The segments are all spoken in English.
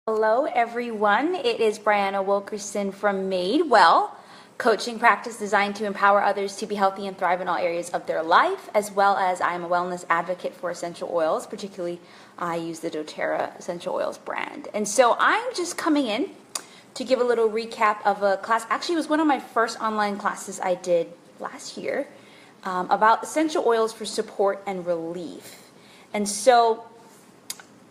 Hello everyone, it is Brianna Wilkerson from Made Well, coaching practice designed to empower others to be healthy and thrive in all areas of their life, as well as I am a wellness advocate for essential oils, particularly I use the doTERRA essential oils brand. And so I'm just coming in to give a little recap of a class. Actually, it was one of my first online classes I did last year about essential oils for support and relief. And so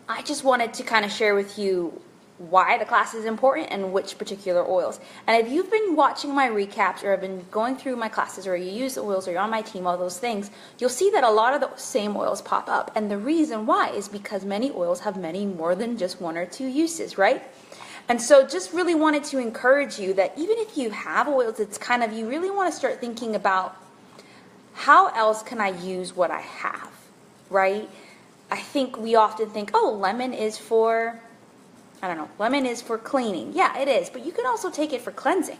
I just wanted to kind of share with you why the class is important and which particular oils. And if you've been watching my recaps or have been going through my classes or you use the oils or you're on my team, all those things, you'll see that a lot of the same oils pop up. And the reason why is because many oils have many more than just one or two uses, right? And so just really wanted to encourage you that even if you have oils, it's kind of, you really want to start thinking about how else can I use what I have, right? I think we often think, oh, lemon is for, lemon is for cleaning. Yeah, it is, but you can also take it for cleansing.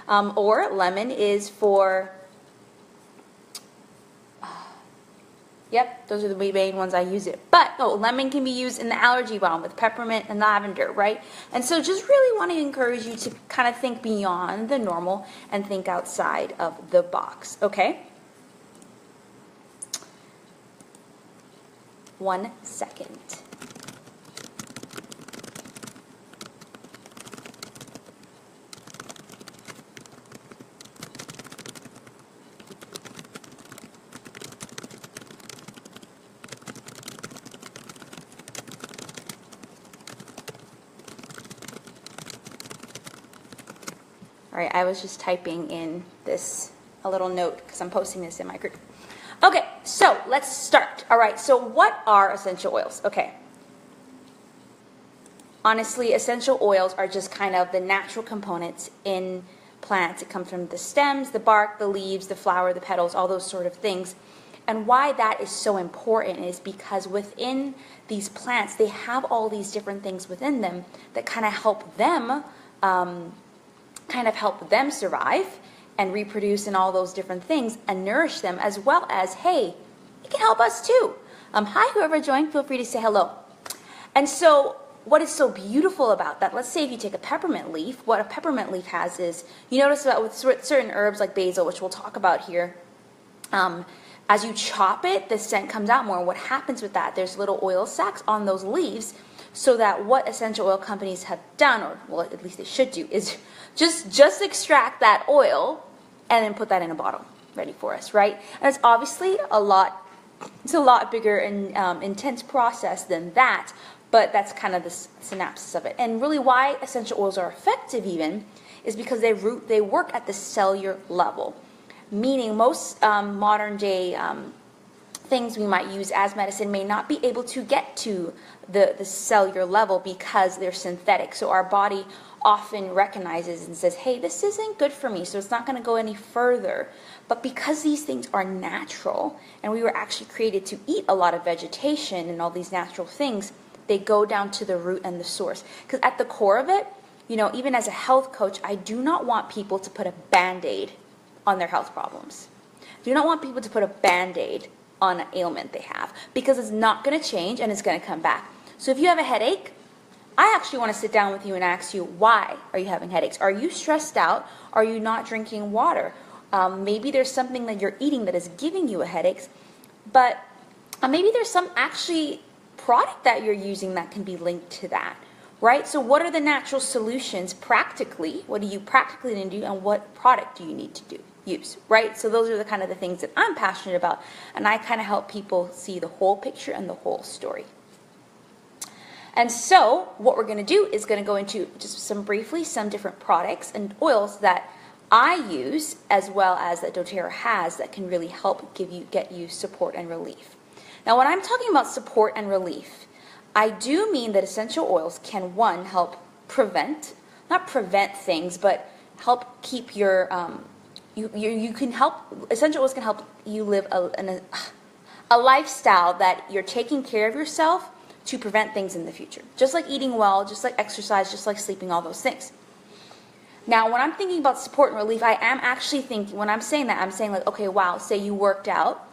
Or lemon is for, yep, those are the main ones I use it. But, lemon can be used in the allergy balm with peppermint and lavender, right? And so just really want to encourage you to kind of think beyond the normal and think outside of the box, okay? 1 second. All right, I was just typing in a little note because I'm posting this in my group. Okay, so let's start. All right, so what are essential oils? Okay. Honestly, essential oils are just kind of the natural components in plants. It comes from the stems, the bark, the leaves, the flower, the petals, all those sort of things. And why that is so important is because within these plants, they have all these different things within them that kind of help them survive and reproduce and all those different things and nourish them, as well as, hey, it can help us too. Hi, whoever joined, feel free to say hello. And so what is so beautiful about that, let's say if you take a peppermint leaf, what a peppermint leaf has is, you notice that with certain herbs like basil, which we'll talk about here, as you chop it, the scent comes out more. What happens with that, there's little oil sacs on those leaves, so that what essential oil companies have done, or well, at least they should do, is just extract that oil and then put that in a bottle ready for us, right? And it's obviously a lot bigger and intense process than that, but that's kind of the synopsis of it. And really why essential oils are effective even is because they work at the cellular level, meaning most modern day things we might use as medicine may not be able to get to the cellular level because they're synthetic. So our body often recognizes and says, hey, this isn't good for me, so it's not going to go any further. But because these things are natural, and we were actually created to eat a lot of vegetation and all these natural things, they go down to the root and the source. Because at the core of it, even as a health coach, I do not want people to put a Band-Aid on their health problems. I do not want people to put a Band-Aid on an ailment they have, because it's not going to change and it's going to come back. So if you have a headache, I actually want to sit down with you and ask you, why are you having headaches? Are you stressed out? Are you not drinking water? Maybe there's something that you're eating that is giving you a headache, but maybe there's some actually product that you're using that can be linked to that, right? So what are the natural solutions practically? What do you practically need to do, and what product do you need to use, right? So those are the kind of the things that I'm passionate about, and I kind of help people see the whole picture and the whole story. And so what we're going to do is going to go into just some different products and oils that I use, as well as that doTERRA has, that can really help get you support and relief. Now, when I'm talking about support and relief, I do mean that essential oils can, one, help not prevent things, but help keep your, essential oils can help you live a lifestyle that you're taking care of yourself to prevent things in the future. Just like eating well, just like exercise, just like sleeping, all those things. Now, when I'm thinking about support and relief, I am actually thinking, when I'm saying that, I'm saying like, okay, wow, say you worked out,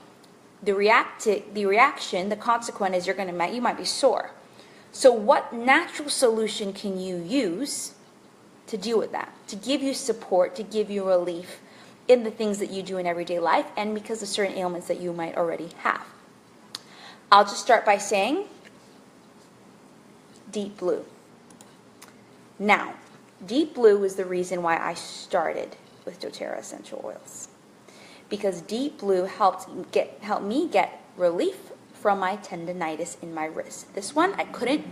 the reaction, the consequence is you might be sore. So what natural solution can you use to deal with that, to give you support, to give you relief in the things that you do in everyday life and because of certain ailments that you might already have? I'll just start by saying deep blue. Now, deep blue is the reason why I started with doTERRA essential oils, because deep blue helped me get relief from my tendonitis in my wrist. This one, I couldn't,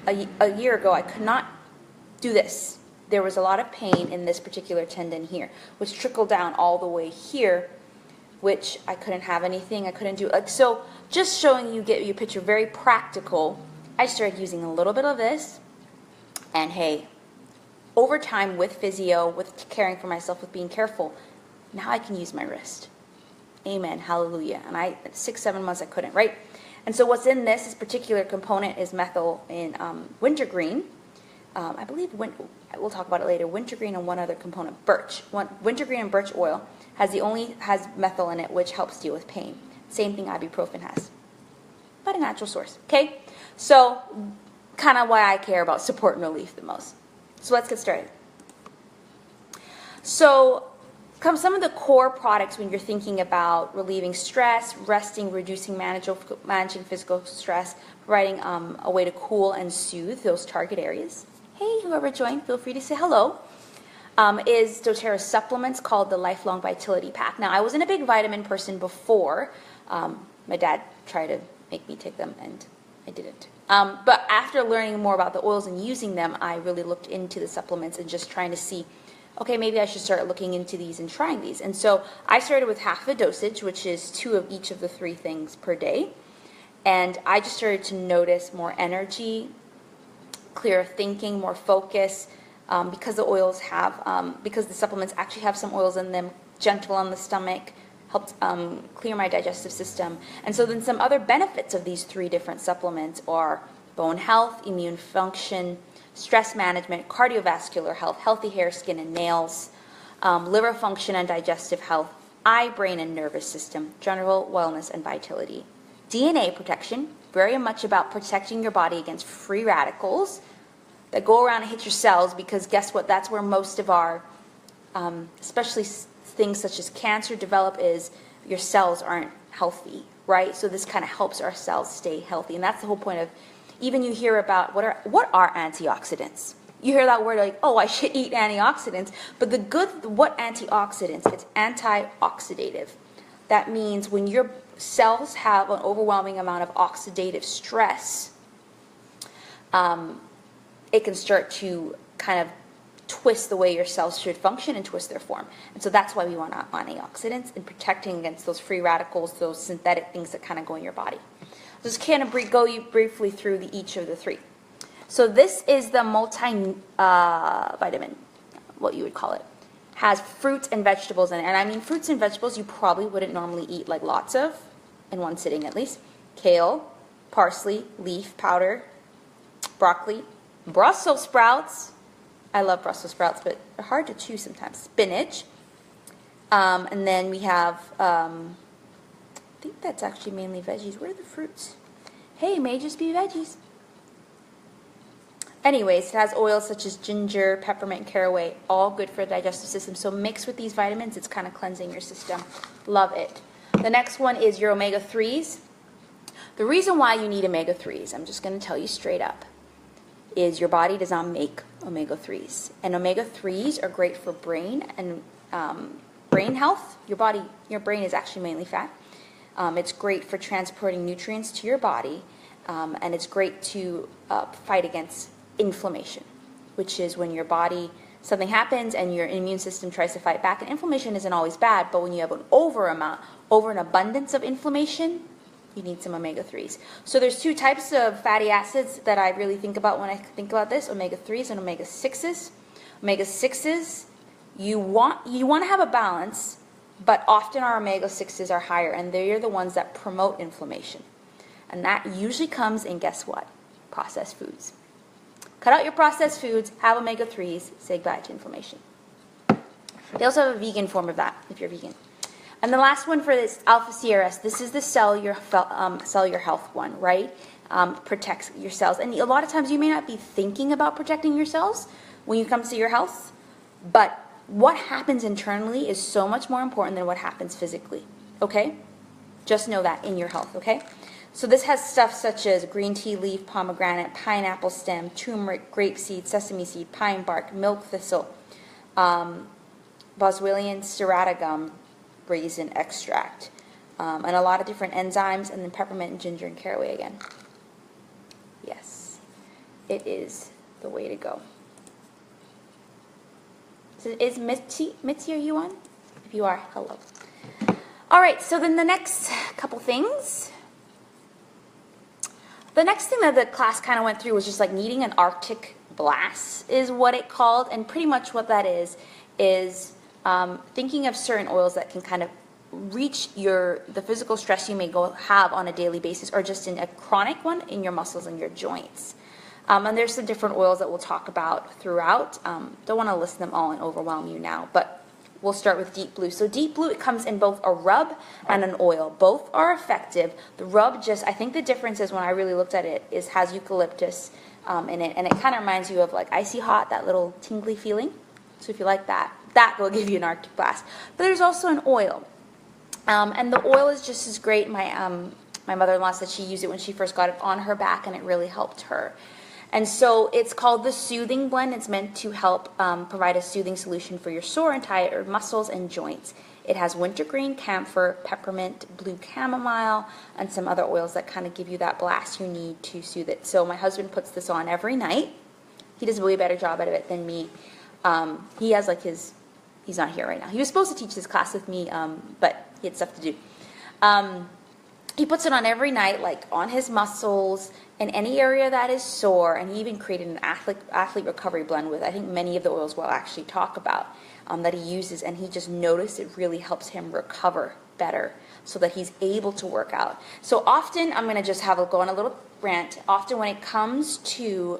a year ago, I could not do this. There was a lot of pain in this particular tendon here, which trickled down all the way here, which I couldn't have anything, I couldn't do. So just showing you, get your picture very practical, I started using a little bit of this, and hey, over time with physio, with caring for myself, with being careful, now I can use my wrist. Amen, hallelujah. And 6-7 months I couldn't, right? And so what's in this particular component is methyl in wintergreen. I believe we'll talk about it later. Wintergreen and one other component, birch. Wintergreen and birch oil has methyl in it, which helps deal with pain. Same thing ibuprofen has, but a natural source. Okay, so kind of why I care about support and relief the most. So let's get started. So some of the core products when you're thinking about relieving stress, resting, reducing, managing physical stress, providing a way to cool and soothe those target areas. Hey, whoever joined, feel free to say hello. Is doTERRA supplements called the Lifelong Vitality Pack. Now, I wasn't a big vitamin person before. My dad tried to make me take them, and I didn't. But after learning more about the oils and using them, I really looked into the supplements and just trying to see, okay, maybe I should start looking into these and trying these. And so I started with half a dosage, which is 2 of each of the 3 things per day. And I just started to notice more energy, clearer thinking, more focus, because the oils because the supplements actually have some oils in them, gentle on the stomach, helped clear my digestive system. And so then some other benefits of these 3 different supplements are bone health, immune function, stress management, cardiovascular health, healthy hair, skin, and nails, liver function and digestive health, eye, brain, and nervous system, general wellness and vitality. DNA protection, very much about protecting your body against free radicals that go around and hit your cells, because guess what? That's where most of our, especially things such as cancer develop, is your cells aren't healthy, right? So this kind of helps our cells stay healthy. And that's the whole point of, even you hear about what are antioxidants? You hear that word like, oh, I should eat antioxidants. But what antioxidants? It's antioxidative. That means when your cells have an overwhelming amount of oxidative stress, it can start to kind of twist the way your cells should function and twist their form. And so that's why we want antioxidants and protecting against those free radicals, those synthetic things that kind of go in your body. Just kind of go you briefly through each of the 3. So this is the multi-vitamin, what you would call it. Has fruits and vegetables in it. And I mean fruits and vegetables you probably wouldn't normally eat like lots of, in one sitting at least. Kale, parsley, leaf powder, broccoli, Brussels sprouts. I love Brussels sprouts, but they're hard to chew sometimes. Spinach. And then we have, I think that's actually mainly veggies. Where are the fruits? Hey, it may just be veggies. Anyways, it has oils such as ginger, peppermint, and caraway, all good for the digestive system. So mixed with these vitamins, it's kind of cleansing your system. Love it. The next one is your omega-3s. The reason why you need omega-3s, I'm just going to tell you straight up, is your body does not make omega-3s. And omega-3s are great for brain and brain health. Your brain is actually mainly fat. It's great for transporting nutrients to your body, and it's great to fight against inflammation, which is when your body, something happens and your immune system tries to fight back. And inflammation isn't always bad, but when you have an over an abundance of inflammation, you need some omega-3s. So there's 2 types of fatty acids that I really think about when I think about this, omega-3s and omega-6s. Omega-6s, you want to have a balance, but often our omega-6s are higher, and they're the ones that promote inflammation. And that usually comes in, guess what? Processed foods. Cut out your processed foods, have omega-3s, say goodbye to inflammation. They also have a vegan form of that, if you're vegan. And the last one for this alpha CRS, this is the cellular health one, right? Protects your cells. And a lot of times you may not be thinking about protecting your cells when you come to your health, but what happens internally is so much more important than what happens physically, okay? Just know that in your health, okay? So this has stuff such as green tea leaf, pomegranate, pineapple stem, turmeric, grapeseed, sesame seed, pine bark, milk thistle, Boswellian serrata gum, raisin extract, and a lot of different enzymes, and then peppermint and ginger and caraway again. Yes, it is the way to go. So is Mitzi, are you on? If you are, hello. All right, so then the next couple things. The next thing that the class kind of went through was just like needing an Arctic blast is what it called, and pretty much what that is thinking of certain oils that can kind of reach the physical stress you may have on a daily basis, or just in a chronic one in your muscles and your joints. And there's some different oils that we'll talk about throughout. Don't want to list them all and overwhelm you now, but we'll start with Deep Blue. So Deep Blue, it comes in both a rub and an oil. Both are effective. The rub I think the difference is, when I really looked at it, has eucalyptus in it, and it kind of reminds you of like icy hot, that little tingly feeling. So if you like that, that will give you an Arctic blast. But there's also an oil. And the oil is just as great. My mother-in-law said she used it when she first got it on her back, and it really helped her. And so it's called the Soothing Blend. It's meant to help provide a soothing solution for your sore and tired muscles and joints. It has wintergreen, camphor, peppermint, blue chamomile, and some other oils that kind of give you that blast you need to soothe it. So my husband puts this on every night. He does a way better job at it than me. He has like he's not here right now. He was supposed to teach this class with me, but he had stuff to do. He puts it on every night, like on his muscles, in any area that is sore, and he even created an athlete recovery blend with, I think, many of the oils we'll actually talk about that he uses, and he just noticed it really helps him recover better so that he's able to work out. So often, I'm going to just go on a little rant, often when it comes to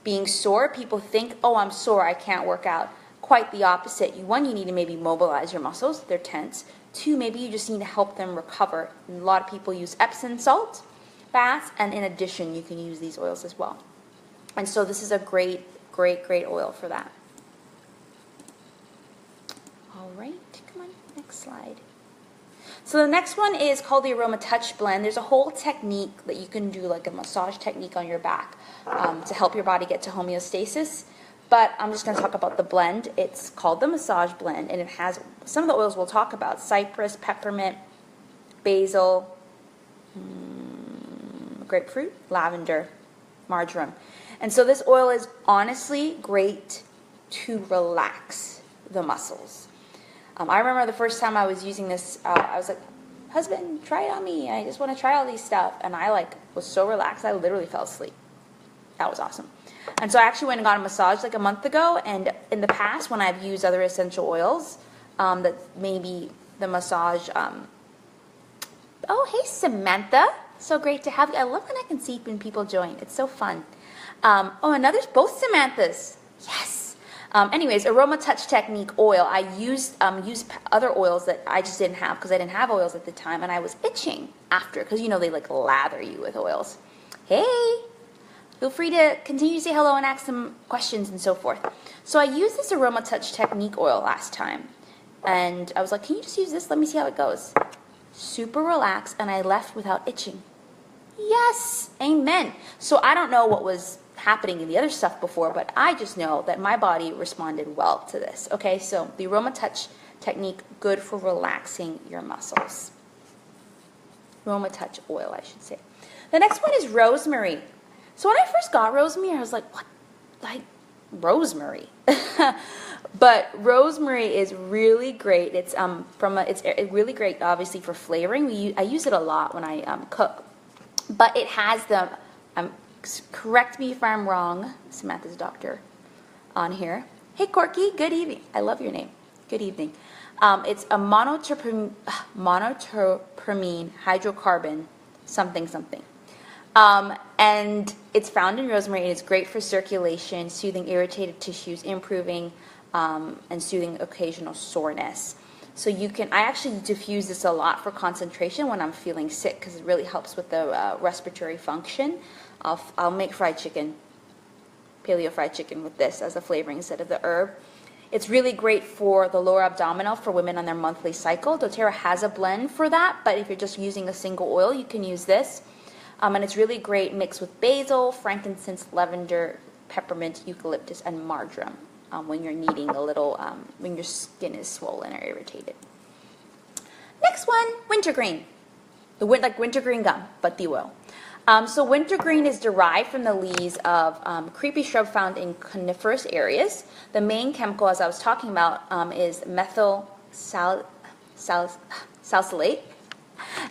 being sore, people think, oh, I'm sore, I can't work out. Quite the opposite. One, you need to maybe mobilize your muscles, they're tense. Two, maybe you just need to help them recover. And a lot of people use Epsom salt baths, and in addition, you can use these oils as well. And so this is a great, great, great oil for that. All right, come on, next slide. So the next one is called the Aroma Touch Blend. There's a whole technique that you can do, like a massage technique on your back to help your body get to homeostasis. But I'm just going to talk about the blend. It's called the Massage Blend, and it has some of the oils we'll talk about: cypress, peppermint, basil, grapefruit, lavender, marjoram. And so this oil is honestly great to relax the muscles. I remember the first time I was using this, I was like, husband, try it on me. I just want to try all these stuff. And I was so relaxed, I literally fell asleep. That was awesome. And so I actually went and got a massage like a month ago, and in the past when I've used other essential oils, that maybe the massage, oh, hey, Samantha. So great to have you. I love when I can see when people join. It's so fun. Oh, and others, both Samanthas. Yes. Anyways, Aroma Touch Technique oil. I used other oils that I just didn't have because I didn't have oils at the time, and I was itching after because, they lather you with oils. Hey. Feel free to continue to say hello and ask some questions and so forth. So I used this Aroma Touch Technique oil last time, and I was like, can you just use this? Let me see how it goes. Super relaxed, and I left without itching. Yes, amen. So I don't know what was happening in the other stuff before, but I just know that my body responded well to this. Okay, so the Aroma Touch Technique, good for relaxing your muscles. Aroma Touch oil, I should say. The next one is rosemary. So when I first got rosemary, I was like, what? Like, rosemary? But rosemary is really great. It's it's really great, obviously, for flavoring. I use it a lot when I cook. But it has correct me if I'm wrong, Samantha's doctor on here. Hey, Corky, good evening. I love your name. Good evening. It's a monotropamine hydrocarbon something. And it's found in rosemary, and it's great for circulation, soothing irritated tissues, improving and soothing occasional soreness. So you can, I actually diffuse this a lot for concentration when I'm feeling sick because it really helps with the respiratory function. I'll make fried chicken, paleo fried chicken with this as a flavoring instead of the herb. It's really great for the lower abdominal for women on their monthly cycle. doTERRA has a blend for that, but if you're just using a single oil, you can use this. And it's really great mixed with basil, frankincense, lavender, peppermint, eucalyptus, and marjoram when you're needing a little, when your skin is swollen or irritated. Next one, wintergreen. Like wintergreen gum, but the oil. So wintergreen is derived from the leaves of creepy shrub found in coniferous areas. The main chemical, as I was talking about, is methyl salicylate,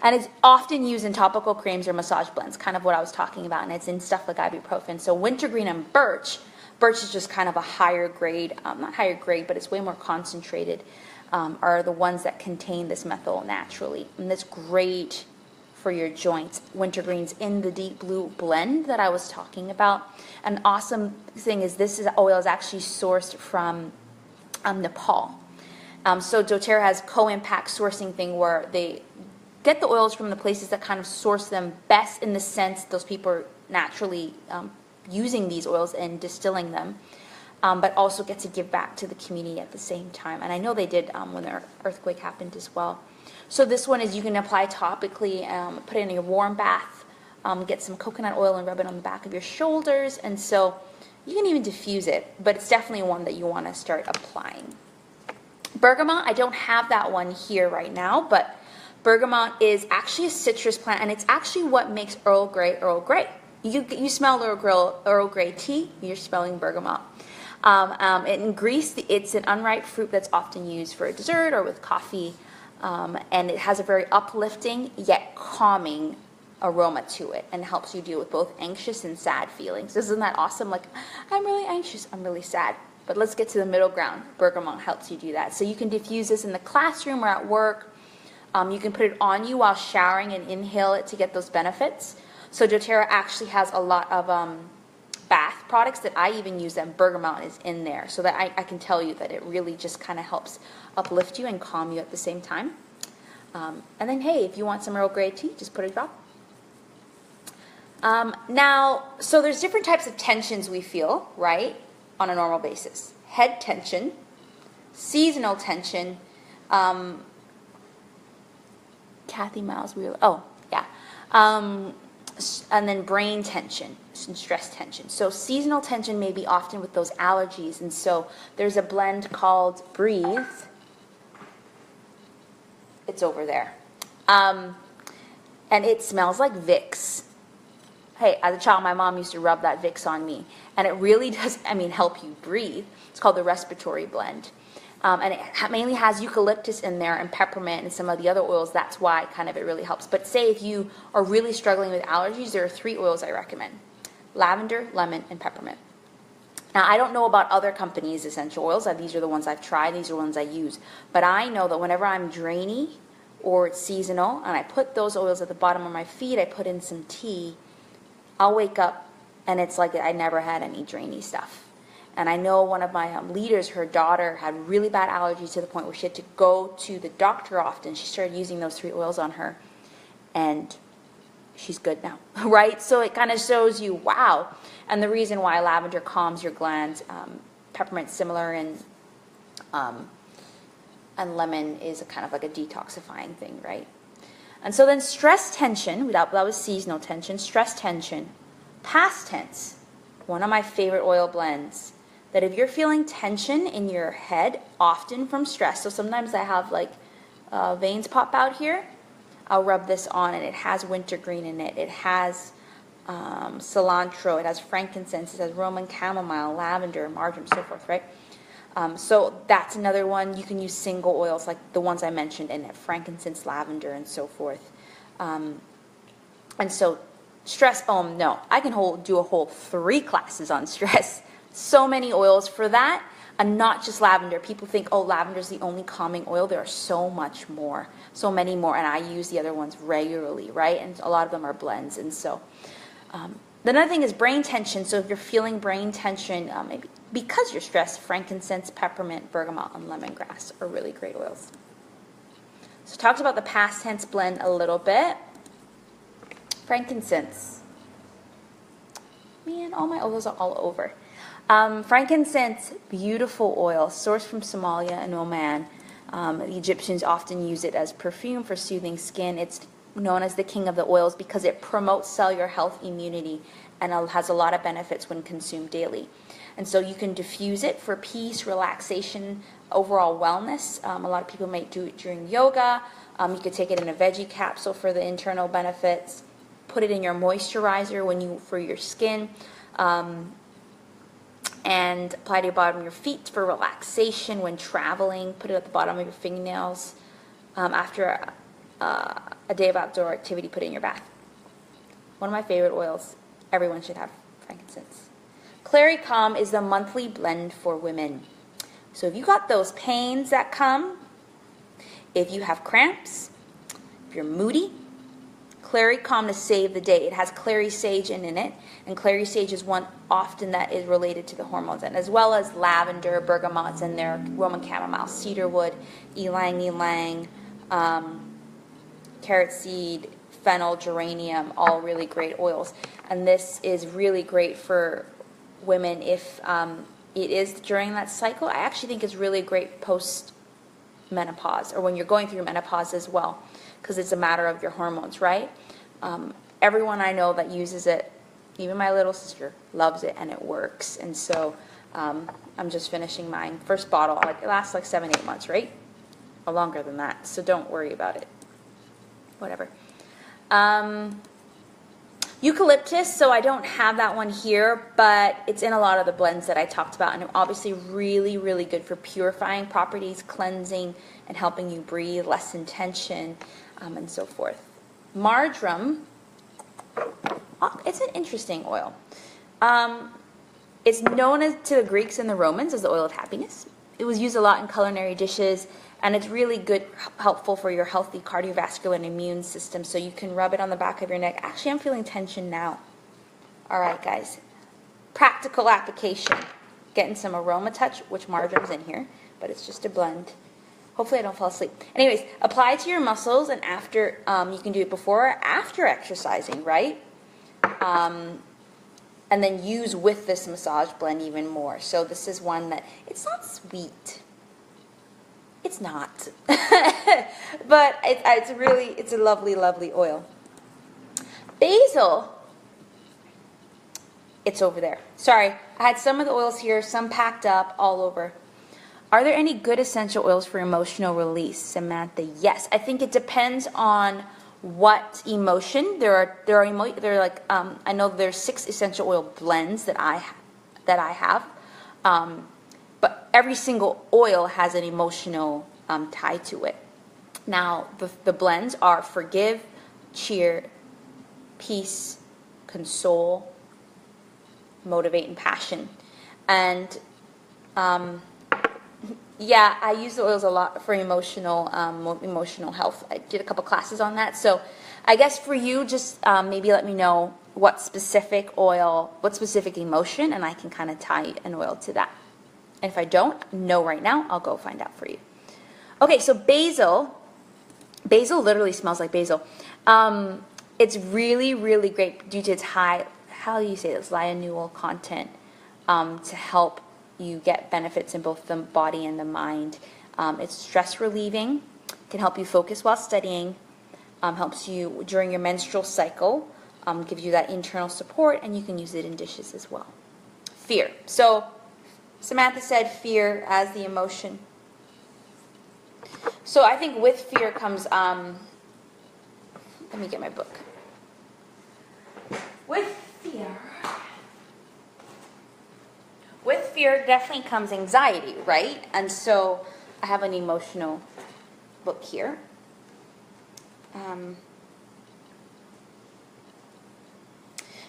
and it's often used in topical creams or massage blends, kind of what I was talking about, and it's in stuff like ibuprofen. So wintergreen and birch is just kind of a higher grade, not higher grade, but it's way more concentrated, are the ones that contain this methyl naturally, and that's great for your joints. Wintergreen's in the deep blue blend that I was talking about. An awesome thing is this oil is actually sourced from Nepal. So doTERRA has co-impact sourcing thing where they get the oils from the places that kind of source them best, in the sense those people are naturally using these oils and distilling them, but also get to give back to the community at the same time. And I know they did when the earthquake happened as well. So this one is you can apply topically, put it in your warm bath, get some coconut oil and rub it on the back of your shoulders, and so you can even diffuse it, but it's definitely one that you want to start applying. Bergamot, I don't have that one here right now, but bergamot is actually a citrus plant, and it's actually what makes Earl Grey Earl Grey. You smell Earl Grey tea, you're smelling bergamot. In Greece, it's an unripe fruit that's often used for a dessert or with coffee. And it has a very uplifting yet calming aroma to it, and helps you deal with both anxious and sad feelings. Isn't that awesome? Like, I'm really anxious, I'm really sad. But let's get to the middle ground. Bergamot helps you do that. So you can diffuse this in the classroom or at work. You can put it on you while showering and inhale it to get those benefits. So doTERRA actually has a lot of bath products that I even use, and bergamot is in there, so that I can tell you that it really just kind of helps uplift you and calm you at the same time. And then, hey, if you want some Earl Grey tea, just put a drop. Now, so there's different types of tensions we feel, right, on a normal basis. Head tension, seasonal tension, Kathy Miles, and then brain tension and stress tension. So seasonal tension may be often with those allergies, and so there's a blend called Breathe. It's over there. And it smells like Vicks. Hey, as a child, my mom used to rub that Vicks on me, and it really does, help you breathe. It's called the respiratory blend. And it mainly has eucalyptus in there and peppermint and some of the other oils. That's why it really helps. But say if you are really struggling with allergies, there are 3 oils I recommend: lavender, lemon, and peppermint. Now, I don't know about other companies' essential oils. These are the ones I've tried. These are the ones I use. But I know that whenever I'm drainy or it's seasonal and I put those oils at the bottom of my feet, I put in some tea, I'll wake up and it's like I never had any drainy stuff. And I know one of my leaders, her daughter had really bad allergies to the point where she had to go to the doctor often. She started using those 3 oils on her, and she's good now, right? So it kind of shows you, wow. And the reason why lavender calms your glands, peppermint's similar, and lemon is kind of like a detoxifying thing, right? And so then stress tension, that was seasonal tension, stress tension, past tense, one of my favorite oil blends, that if you're feeling tension in your head, often from stress, so sometimes I have veins pop out here, I'll rub this on, and it has wintergreen in it. It has cilantro, it has frankincense, it has Roman chamomile, lavender, marjoram, so forth, right? So that's another one. You can use single oils like the ones I mentioned in it, frankincense, lavender, and so forth. And so stress, no, I can do a whole 3 classes on stress. So many oils for that, and not just lavender. People think, oh, lavender is the only calming oil. There are so much more, so many more, and I use the other ones regularly, right? And a lot of them are blends. And so another thing is brain tension. So if you're feeling brain tension, maybe because you're stressed, frankincense, peppermint, bergamot, and lemongrass are really great oils. So talked about the past tense blend a little bit. Frankincense. Man, all my oils are all over. Frankincense, beautiful oil, sourced from Somalia and Oman. The Egyptians often use it as perfume for soothing skin. It's known as the king of the oils because it promotes cellular health, immunity, and has a lot of benefits when consumed daily. And so you can diffuse it for peace, relaxation, overall wellness. A lot of people might do it during yoga. You could take it in a veggie capsule for the internal benefits. Put it in your moisturizer for your skin. And apply to the bottom of your feet for relaxation when traveling. Put it at the bottom of your fingernails. After a day of outdoor activity, put it in your bath. One of my favorite oils. Everyone should have frankincense. Clary Calm is the monthly blend for women. So if you got those pains that come, if you have cramps, if you're moody, Clary Calm to save the day. It has clary sage in it, and clary sage is one often that is related to the hormones, and as well as lavender, bergamots, and their Roman chamomile, cedarwood, ylang ylang, carrot seed, fennel, geranium, all really great oils. And this is really great for women if it is during that cycle. I actually think it's really great post-menopause, or when you're going through menopause as well, because it's a matter of your hormones, right? Everyone I know that uses it, even my little sister, loves it, and it works. And so I'm just finishing mine. First bottle, it lasts like 7-8 months, right? Or longer than that, so don't worry about it. Whatever. Eucalyptus, so I don't have that one here, but it's in a lot of the blends that I talked about, and obviously really, really good for purifying properties, cleansing, and helping you breathe, lessen tension, and so forth. Marjoram, it's an interesting oil. It's known to the Greeks and the Romans as the oil of happiness. It was used a lot in culinary dishes, and it's really good, helpful for your healthy cardiovascular and immune system, so you can rub it on the back of your neck. Actually, I'm feeling tension now. All right, guys. Practical application. Getting some aroma touch, which marjoram's in here, but it's just a blend. Hopefully I don't fall asleep. Anyways, apply to your muscles, and after, you can do it before or after exercising, right? And then use with this massage blend even more. So this is one that, it's not sweet. It's not. But it's a lovely, lovely oil. Basil, it's over there. Sorry, I had some of the oils here, some packed up all over. Are there any good essential oils for emotional release? Samantha, yes. I think it depends on what emotion. I know there's 6 essential oil blends that I have. But every single oil has an emotional tie to it. Now, the blends are forgive, cheer, peace, console, motivate, and passion. And yeah, I use the oils a lot for emotional health. I did a couple classes on that. So I guess for you, just maybe let me know what specific oil, what specific emotion, and I can kind of tie an oil to that. And if I don't know right now, I'll go find out for you. Okay, so basil literally smells like basil. It's really, really great due to its high, how do you say this, linalool content, to help you get benefits in both the body and the mind. It's stress relieving, can help you focus while studying, helps you during your menstrual cycle, gives you that internal support, and you can use it in dishes as well. Fear. So Samantha said fear as the emotion. So I think with fear comes, let me get my book. With fear definitely comes anxiety, right? And so I have an emotional book here.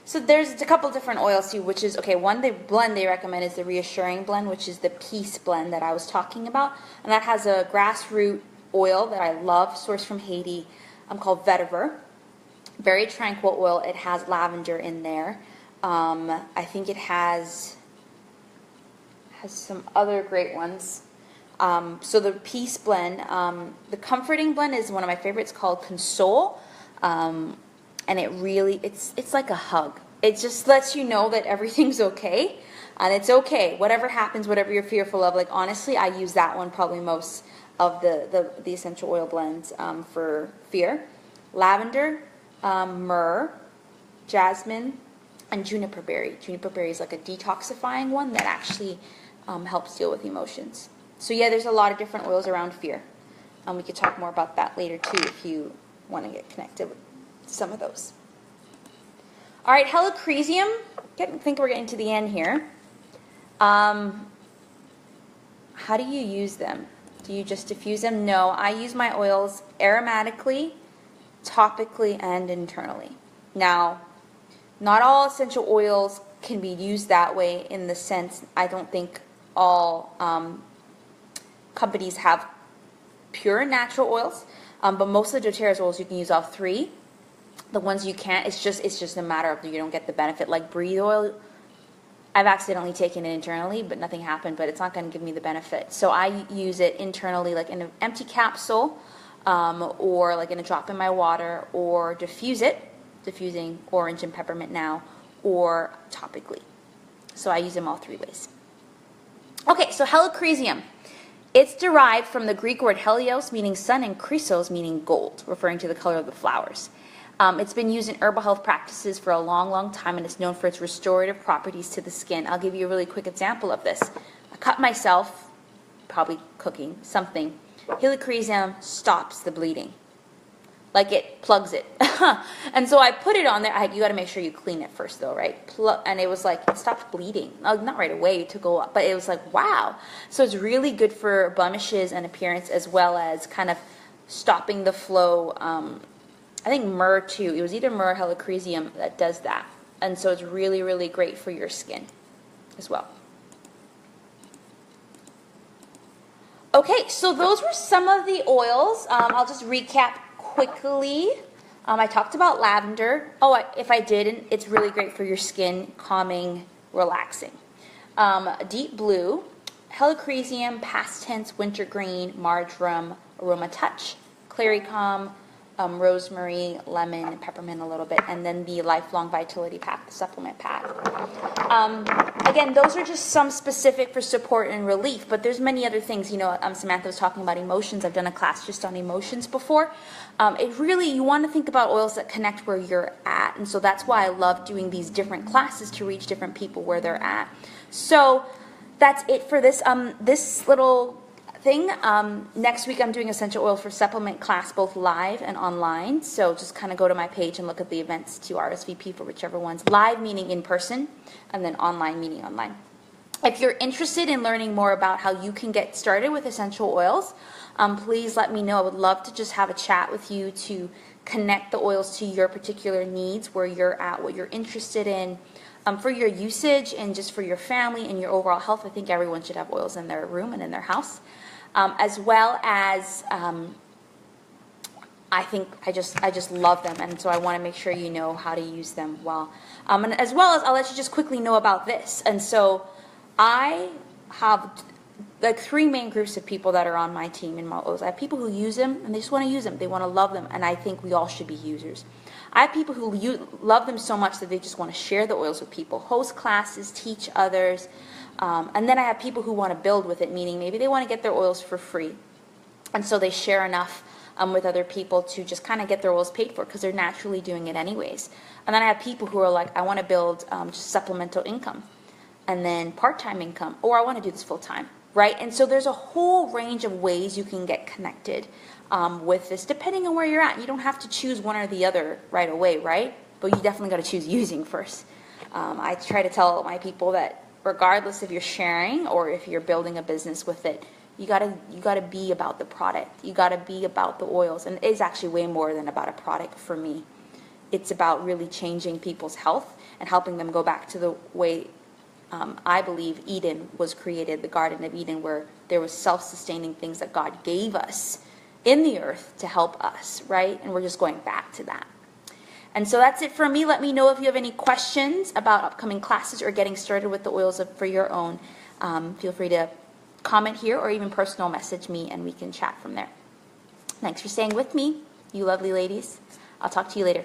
So there's a couple different oils too, which is, okay, one blend they recommend is the Reassuring blend, which is the Peace blend that I was talking about. And that has a grassroot oil that I love, sourced from Haiti, called vetiver. Very tranquil oil. It has lavender in there. I think it has some other great ones. So the Peace blend, the Comforting blend is one of my favorites, called Console. And it really, it's like a hug. It just lets you know that everything's okay. And it's okay. Whatever happens, whatever you're fearful of. Like, honestly, I use that one probably most of the essential oil blends for fear. Lavender, myrrh, jasmine, and juniper berry. Juniper berry is like a detoxifying one that actually helps deal with emotions. So yeah, there's a lot of different oils around fear. We could talk more about that later too if you want to get connected with some of those. All right, helichresium. I think we're getting to the end here. How do you use them? Do you just diffuse them? No, I use my oils aromatically, topically, and internally. Now, not all essential oils can be used that way, in the sense I don't think all companies have pure natural oils, but most of the doTERRA oils you can use all three. The ones you can't, it's just a matter of you don't get the benefit. Like breathe oil, I've accidentally taken it internally, but nothing happened, but it's not going to give me the benefit. So I use it internally, like in an empty capsule, or like in a drop in my water, or diffusing orange and peppermint now, or topically. So I use them all three ways. Okay, so helichresium. It's derived from the Greek word helios, meaning sun, and chrysos, meaning gold, referring to the color of the flowers. It's been used in herbal health practices for a long, long time, and it's known for its restorative properties to the skin. I'll give you a really quick example of this. I cut myself, probably cooking something. Helichresium stops the bleeding. Like, it plugs it. And so I put it on there. You got to make sure you clean it first, though, right? And it was like, it stopped bleeding. Not right away, it took a while, but it was like, wow. So it's really good for blemishes and appearance, as well as kind of stopping the flow. I think myrrh too. It was either myrrh or helichresium that does that. And so it's really, really great for your skin as well. Okay, so those were some of the oils. I'll just recap quickly. I talked about lavender. If I didn't, it's really great for your skin, calming, relaxing. Deep blue, helichresium, past tense, wintergreen, marjoram, aroma touch, clary calm, rosemary, lemon, peppermint a little bit, and then the lifelong vitality pack, the supplement pack. Again, those are just some specific for support and relief, but there's many other things. Samantha was talking about emotions. I've done a class just on emotions before. You want to think about oils that connect where you're at, and so that's why I love doing these different classes to reach different people where they're at. So that's it for this little thing. Next week I'm doing essential oil for supplement class, both live and online. So just kind of go to my page and look at the events to RSVP for whichever ones. Live meaning in person, and then online meaning online. If you're interested in learning more about how you can get started with essential oils, please let me know. I would love to just have a chat with you to connect the oils to your particular needs, where you're at, what you're interested in, for your usage, and just for your family and your overall health. I think everyone should have oils in their room and in their house. As well as I just love them, and so I want to make sure you know how to use them well. And as well as I'll let you just quickly know about this. And so I have like three main groups of people that are on my team in my oils. I have people who use them and they just want to use them. They want to love them, and I think we all should be users. I have people who love them so much that they just want to share the oils with people, host classes, teach others. And then I have people who want to build with it, meaning maybe they want to get their oils for free. And so they share enough with other people to just kind of get their oils paid for, because they're naturally doing it anyways. And then I have people who are like, I want to build just supplemental income, and then part-time income, or I want to do this full-time, right? And so there's a whole range of ways you can get connected with this, depending on where you're at. You don't have to choose one or the other right away, right? But you definitely got to choose using first. I try to tell my people that regardless if you're sharing or if you're building a business with it, you gotta be about the product. You gotta be about the oils, and it's actually way more than about a product for me. It's about really changing people's health and helping them go back to the way I believe Eden was created, the Garden of Eden, where there was self-sustaining things that God gave us in the earth to help us, right? And we're just going back to that. And so that's it for me. Let me know if you have any questions about upcoming classes or getting started with the oils for your own. Feel free to comment here or even personal message me and we can chat from there. Thanks for staying with me, you lovely ladies. I'll talk to you later.